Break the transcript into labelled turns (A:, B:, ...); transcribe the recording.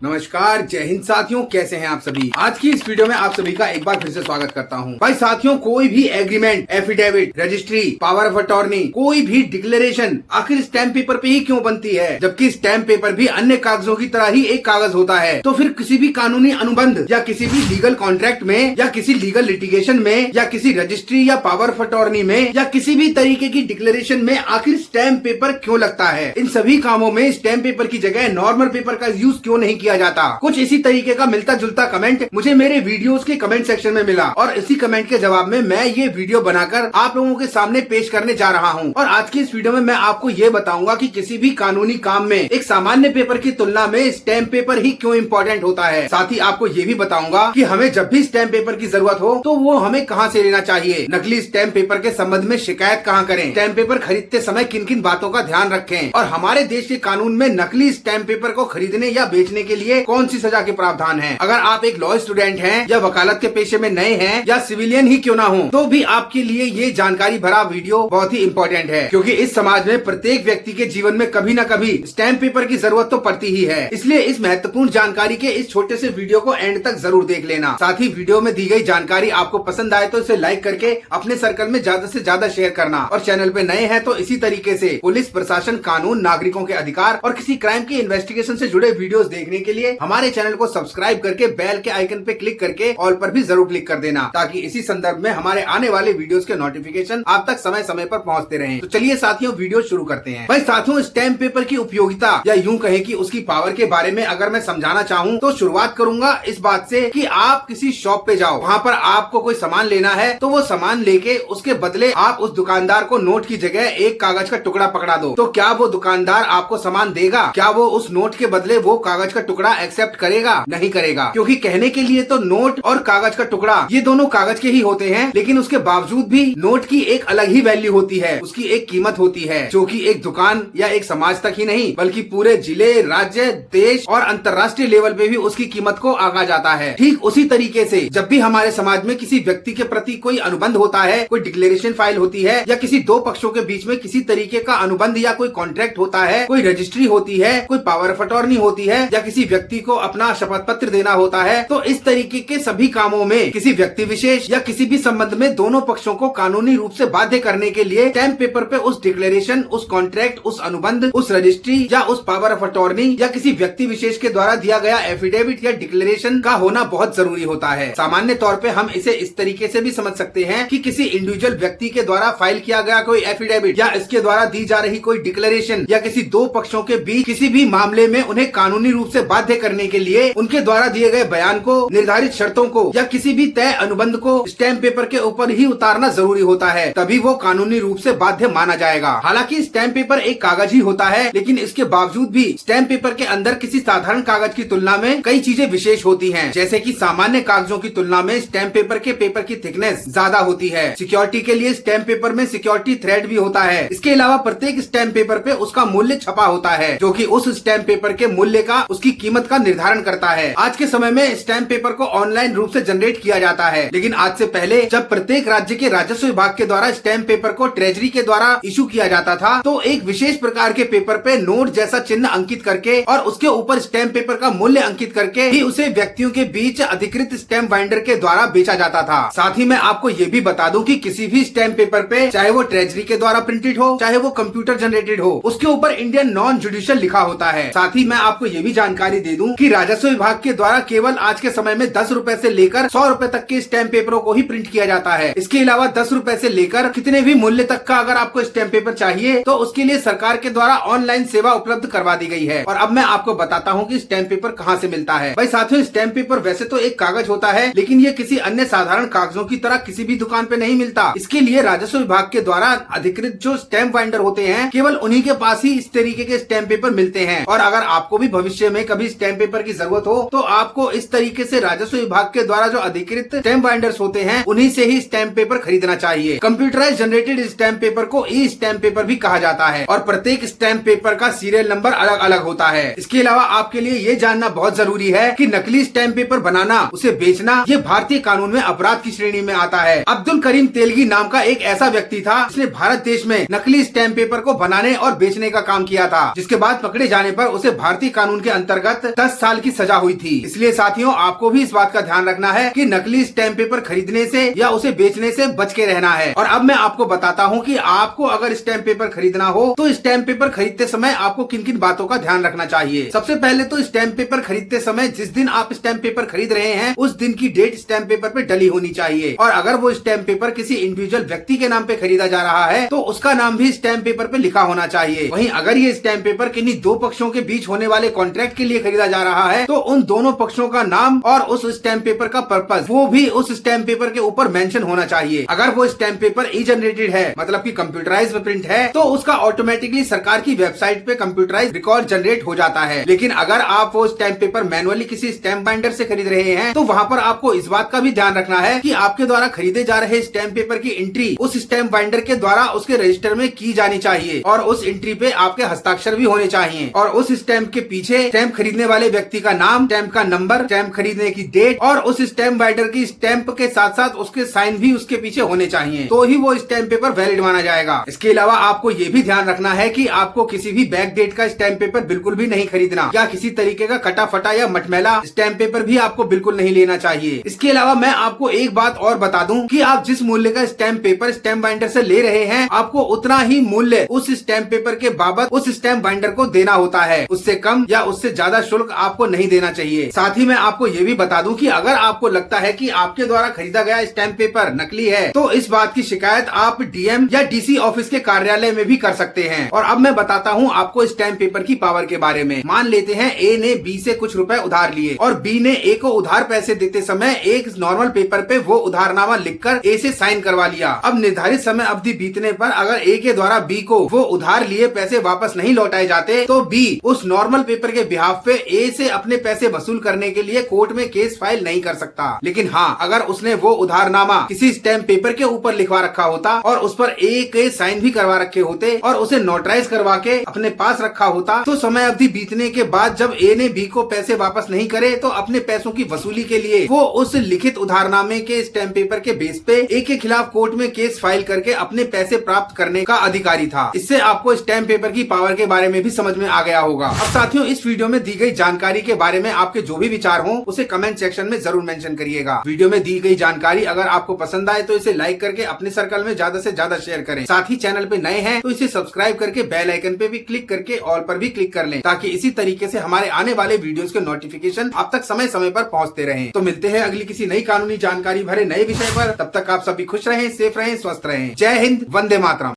A: नमस्कार, जय हिंद साथियों, कैसे हैं आप सभी। आज की इस वीडियो में आप सभी का एक बार फिर से स्वागत करता हूं। भाई साथियों, कोई भी agreement, affidavit, registry, power of attorney, कोई भी डिक्लेरेशन आखिर स्टैम्प पेपर पे ही क्यों बनती है, जबकि स्टैम्प पेपर भी अन्य कागजों की तरह ही एक कागज होता है। तो फिर किसी भी कानूनी अनुबंध या किसी भी लीगल कॉन्ट्रैक्ट में या किसी लीगल लिटिगेशन में या किसी रजिस्ट्री या पावर ऑफ अटॉर्नी में या किसी भी तरीके की डिक्लेरेशन में आखिर स्टैम्प पेपर क्यों लगता है। इन सभी कामों में स्टैम्प पेपर की जगह नॉर्मल पेपर का यूज क्यों नहीं किया जाता। कुछ इसी तरीके का मिलता जुलता कमेंट मुझे मेरे वीडियोस के कमेंट सेक्शन में मिला और इसी कमेंट के जवाब में मैं ये वीडियो बनाकर आप लोगों के सामने पेश करने जा रहा हूं। और आज की इस वीडियो में मैं आपको ये बताऊंगा कि किसी भी कानूनी काम में एक सामान्य पेपर की तुलना में स्टैम्प पेपर ही क्यों इम्पोर्टेंट होता है। साथ ही आपको ये भी बताऊंगा कि हमें जब भी स्टैम्प पेपर की जरूरत हो तो वो हमें कहां से लेना चाहिए, नकली स्टैम्प पेपर के संबंध में शिकायत कहां करें, स्टैम्प पेपर खरीदते समय किन किन बातों का ध्यान रखें और हमारे देश के कानून में नकली स्टैम्प पेपर को खरीदने या बेचने के लिए कौन सी सजा के प्रावधान हैं। अगर आप एक लॉ स्टूडेंट हैं या वकालत के पेशे में नए हैं या सिविलियन ही क्यों ना हो, तो भी आपके लिए ये जानकारी भरा वीडियो बहुत ही इम्पोर्टेंट है, क्योंकि इस समाज में प्रत्येक व्यक्ति के जीवन में कभी न कभी स्टैम्प पेपर की जरूरत तो पड़ती ही है। इसलिए इस महत्वपूर्ण जानकारी के इस छोटे से वीडियो को एंड तक जरूर देख लेना। साथ ही वीडियो में दी गई जानकारी आपको पसंद आए तो इसे लाइक करके अपने सर्कल में ज्यादा से ज्यादा शेयर करना और चैनल पे नए हैं तो इसी तरीके से पुलिस, प्रशासन, कानून, नागरिकों के अधिकार और किसी क्राइम की इन्वेस्टिगेशन से जुड़े वीडियोस देखने के लिए हमारे चैनल को सब्सक्राइब करके बेल के आइकन पे क्लिक करके ऑल पर भी जरूर क्लिक कर देना, ताकि इसी संदर्भ में हमारे आने वाले वीडियोस के नोटिफिकेशन आप तक समय समय पर पहुंचते रहें। तो चलिए साथियों, वीडियो शुरू करते हैं। भाई साथियों, स्टैम्प पेपर की उपयोगिता या यूं कहें कि उसकी पावर के बारे में अगर मैं समझाना चाहूँ तो शुरुआत करूंगा इस बात से कि आप किसी शॉप पे जाओ, वहाँ पर आपको कोई सामान लेना है तो वो सामान लेके उसके बदले आप उस दुकानदार को नोट की जगह एक कागज का टुकड़ा पकड़ा दो, तो क्या वो दुकानदार आपको सामान देगा? क्या वो उस नोट के बदले वो कागज का टुकड़ा एक्सेप्ट करेगा? नहीं करेगा, क्योंकि कहने के लिए तो नोट और कागज का टुकड़ा ये दोनों कागज के ही होते हैं, लेकिन उसके बावजूद भी नोट की एक अलग ही वैल्यू होती है, उसकी एक कीमत होती है, जो कि एक दुकान या एक समाज तक ही नहीं बल्कि पूरे जिले, राज्य, देश और अंतर्राष्ट्रीय लेवल पे भी उसकी कीमत को आंका जाता है। ठीक उसी तरीके से जब भी हमारे समाज में किसी व्यक्ति के प्रति कोई अनुबंध होता है, कोई डिक्लेरेशन फाइल होती है या किसी दो पक्षों के बीच में किसी तरीके का अनुबंध या कोई कॉन्ट्रैक्ट होता है, कोई रजिस्ट्री होती है, कोई पावर ऑफ अटॉर्नी होती है या किसी व्यक्ति को अपना शपथ पत्र देना होता है, तो इस तरीके के सभी कामों में किसी व्यक्ति विशेष या किसी भी संबंध में दोनों पक्षों को कानूनी रूप से बाध्य करने के लिए स्टैम्प पेपर पे उस डिक्लेरेशन, उस कॉन्ट्रैक्ट, उस अनुबंध, उस रजिस्ट्री या उस पावर ऑफ अटॉर्नी या किसी व्यक्ति विशेष के द्वारा दिया गया एफिडेविट या डिक्लेरेशन का होना बहुत जरूरी होता है। सामान्य तौर पे हम इसे इस तरीके से भी समझ सकते हैं कि किसी इंडिविजुअल व्यक्ति के द्वारा फाइल किया गया कोई एफिडेविट या इसके द्वारा दी जा रही कोई डिक्लेरेशन या किसी दो पक्षों के बीच किसी भी मामले में उन्हें कानूनी रूप से बाध्य करने के लिए उनके द्वारा दिए गए बयान को, निर्धारित शर्तों को या किसी भी तय अनुबंध को स्टैम्प पेपर के ऊपर ही उतारना जरूरी होता है, तभी वो कानूनी रूप से बाध्य माना जाएगा। हालांकि स्टैम्प पेपर एक कागज ही होता है, लेकिन इसके बावजूद भी स्टैम्प पेपर के अंदर किसी साधारण कागज की तुलना में कई चीजें विशेष होती हैं, जैसे कि सामान्य कागजों की तुलना में स्टैम्प पेपर के पेपर की थिकनेस ज्यादा होती है। सिक्योरिटी के लिए स्टैम्प पेपर में सिक्योरिटी थ्रेड भी होता है। इसके अलावा प्रत्येक स्टैम्प पेपर पे उसका मूल्य छपा होता है, जो कि उस स्टैम्प पेपर के मूल्य का, उसकी कीमत का निर्धारण करता है। आज के समय में स्टैम्प पेपर को ऑनलाइन रूप से जनरेट किया जाता है, लेकिन आज से पहले जब प्रत्येक राज्य के राजस्व विभाग के द्वारा स्टैम्प पेपर को ट्रेजरी के द्वारा इशू किया जाता था, तो एक विशेष प्रकार के पेपर पे नोट जैसा चिन्ह अंकित करके और उसके ऊपर स्टैम्प पेपर का मूल्य अंकित करके ही उसे व्यक्तियों के बीच अधिकृत स्टैम्प बाइंडर के द्वारा बेचा जाता था। साथ ही मैं आपको ये भी बता दूं कि किसी भी स्टैम्प पेपर पे, चाहे वो ट्रेजरी के द्वारा प्रिंटेड हो, चाहे वो कंप्यूटर जनरेटेड हो, उसके ऊपर इंडियन नॉन जुडिशियल लिखा होता है। साथ ही मैं आपको ये भी जानकारी दे दूं कि राजस्व विभाग के द्वारा केवल आज के समय में 10 रुपए से लेकर 100 रुपए तक के स्टैम्प पेपरों को ही प्रिंट किया जाता है। इसके अलावा 10 रुपए से लेकर कितने भी मूल्य तक का अगर आपको स्टैम्प पेपर चाहिए तो उसके लिए सरकार के द्वारा ऑनलाइन सेवा उपलब्ध करवा दी गई है। और अब मैं आपको बताता हूँ कि स्टैम्प पेपर कहाँ से मिलता है। भाई साथियों, स्टैम्प पेपर वैसे तो एक कागज होता है, लेकिन ये किसी अन्य साधारण कागजों की तरह किसी भी दुकान पे नहीं मिलता। इसके लिए राजस्व विभाग के द्वारा अधिकृत जो स्टैम्प बाइंडर होते हैं, केवल उन्हीं के पास ही इस तरीके के स्टैम्प पेपर मिलते हैं। और अगर आपको भी भविष्य में कभी स्टैम्प पेपर की जरूरत हो तो आपको इस तरीके से राजस्व विभाग के द्वारा जो अधिकृत स्टैम्प बाइंडर्स होते हैं, उन्हीं से ही स्टैम्प पेपर खरीदना चाहिए। कंप्यूटराइज जनरेटेड स्टैम्प पेपर को ई स्टैम्प पेपर भी कहा जाता है और प्रत्येक स्टैम्प पेपर का सीरियल नंबर अलग अलग होता है। इसके अलावा आपके लिए ये जानना बहुत जरूरी है कि नकली स्टैम्प पेपर बनाना, उसे बेचना, ये भारतीय कानून में अपराध की श्रेणी में आता है। अब्दुल करीम तेलगी नाम का एक ऐसा व्यक्ति था जिसने भारत देश में नकली स्टैम्प पेपर को बनाने और बेचने का काम किया था, जिसके बाद पकड़े जाने पर उसे भारतीय कानून के अंतर्गत अंतर्गत 10 साल की सजा हुई थी। इसलिए साथियों आपको भी इस बात का ध्यान रखना है कि नकली स्टैम्प पेपर खरीदने से या उसे बेचने से बच के रहना है। और अब मैं आपको बताता हूँ कि आपको अगर स्टैम्प पेपर खरीदना हो तो स्टैम्प पेपर खरीदते समय आपको किन किन बातों का ध्यान रखना चाहिए। सबसे पहले तो स्टैम्प पेपर खरीदते समय जिस दिन आप स्टैम्प पेपर खरीद रहे हैं उस दिन की डेट स्टैम्प पेपर पे डली होनी चाहिए। और अगर वो स्टैम्प पेपर किसी इंडिविजुअल व्यक्ति के नाम पे खरीदा जा रहा है तो उसका नाम भी स्टैम्प पेपर पे लिखा होना चाहिए। वहीं अगर ये स्टैम्प पेपर किन्हीं दो पक्षों के बीच होने वाले कॉन्ट्रैक्ट के लिए खरीदा जा रहा है तो उन दोनों पक्षों का नाम और उस स्टैम्प पेपर का पर्पस वो भी उस स्टैम्प पेपर के ऊपर मेंशन होना चाहिए। अगर वो स्टैम्प पेपर ई जनरेटेड है मतलब कि कंप्यूटराइज प्रिंट है तो उसका ऑटोमेटिकली सरकार की वेबसाइट पे कंप्यूटराइज रिकॉर्ड जनरेट हो जाता है। लेकिन अगर आप वो स्टैम्प पेपर मैनुअली किसी स्टैम्प बाइंडर से खरीद रहे हैं तो वहाँ पर आपको इस बात का भी ध्यान रखना है कि आपके द्वारा खरीदे जा रहे स्टैम्प पेपर की एंट्री उस स्टैम्प बाइंडर के द्वारा उसके रजिस्टर में की जानी चाहिए और उस एंट्री पे आपके हस्ताक्षर भी होने चाहिए। और उस स्टैम्प के पीछे स्टैम्प खरीदने वाले व्यक्ति का नाम, स्टैम्प का नंबर, स्टैम्प खरीदने की डेट और उस स्टैम्प बाइंडर की स्टैम्प के साथ साथ उसके साइन भी उसके पीछे होने चाहिए, तो ही वो स्टैम्प पेपर वैलिड माना जाएगा। इसके अलावा आपको ये भी ध्यान रखना है कि आपको किसी भी बैक डेट का स्टैम्प पेपर बिल्कुल भी नहीं खरीदना या किसी तरीके का कटा फटा या मटमैला स्टैम्प पेपर भी आपको बिल्कुल नहीं लेना चाहिए। इसके अलावा मैं आपको एक बात और बता दूं कि आप जिस मूल्य का स्टैम्प पेपर स्टैम्प बाइंडर से ले रहे हैं आपको उतना ही मूल्य उस स्टैम्प पेपर के बाबत उस स्टैम्प बाइंडर को देना होता है। उससे कम या उससे ज्यादा शुल्क आपको नहीं देना चाहिए। साथ ही मैं आपको ये भी बता दूं कि अगर आपको लगता है कि आपके द्वारा खरीदा गया स्टैम्प पेपर नकली है तो इस बात की शिकायत आप डीएम या डीसी ऑफिस के कार्यालय में भी कर सकते हैं। और अब मैं बताता हूँ आपको स्टैम्प पेपर की पावर के बारे में। मान लेते हैं ए ने बी से कुछ रुपए उधार लिए और बी ने ए को उधार पैसे देते समय एक नॉर्मल पेपर पे वो उधारनामा लिखकर ए से साइन करवा लिया। अब निर्धारित समय अवधि बीतने पर अगर ए के द्वारा बी को वो उधार लिए पैसे वापस नहीं लौटाए जाते तो बी उस नॉर्मल पेपर के बिहाफ पे ए से अपने पैसे वसूल करने के लिए कोर्ट में केस फाइल नहीं कर सकता। लेकिन हाँ, अगर उसने वो उधारनामा किसी स्टैम्प पेपर के ऊपर लिखवा रखा होता और उस पर ए के साइन भी करवा रखे होते और उसे नोटराइज करवा के अपने पास रखा होता तो समय अवधि बीतने के बाद जब ए ने बी को पैसे वापस नहीं करे तो अपने पैसों की वसूली के लिए वो उस लिखित उधारनामे के स्टैम्प पेपर के बेस पे ए के खिलाफ कोर्ट में केस फाइल करके अपने पैसे प्राप्त करने का अधिकारी था। इससे आपको स्टैम्प पेपर की पावर के बारे में भी समझ में आ गया होगा। अब साथियों इस वीडियो में दी गई जानकारी के बारे में आपके जो भी विचार हो उसे कमेंट सेक्शन में जरूर मेंशन करिएगा। वीडियो में दी गई जानकारी अगर आपको पसंद आए तो इसे लाइक करके अपने सर्कल में ज्यादा से ज्यादा शेयर करें। साथ ही चैनल पे नए हैं तो इसे सब्सक्राइब करके बेल आइकन पे भी क्लिक करके ऑल पर भी क्लिक कर लें ताकि इसी तरीके से हमारे आने वाले वीडियोस के नोटिफिकेशन आप तक समय समय पर पहुंचते रहें। तो मिलते हैं अगली किसी नई कानूनी जानकारी भरे नए विषय पर। तब तक आप सभी खुश रहें, सेफ रहें, स्वस्थ रहें। जय हिंद, वंदे मातरम।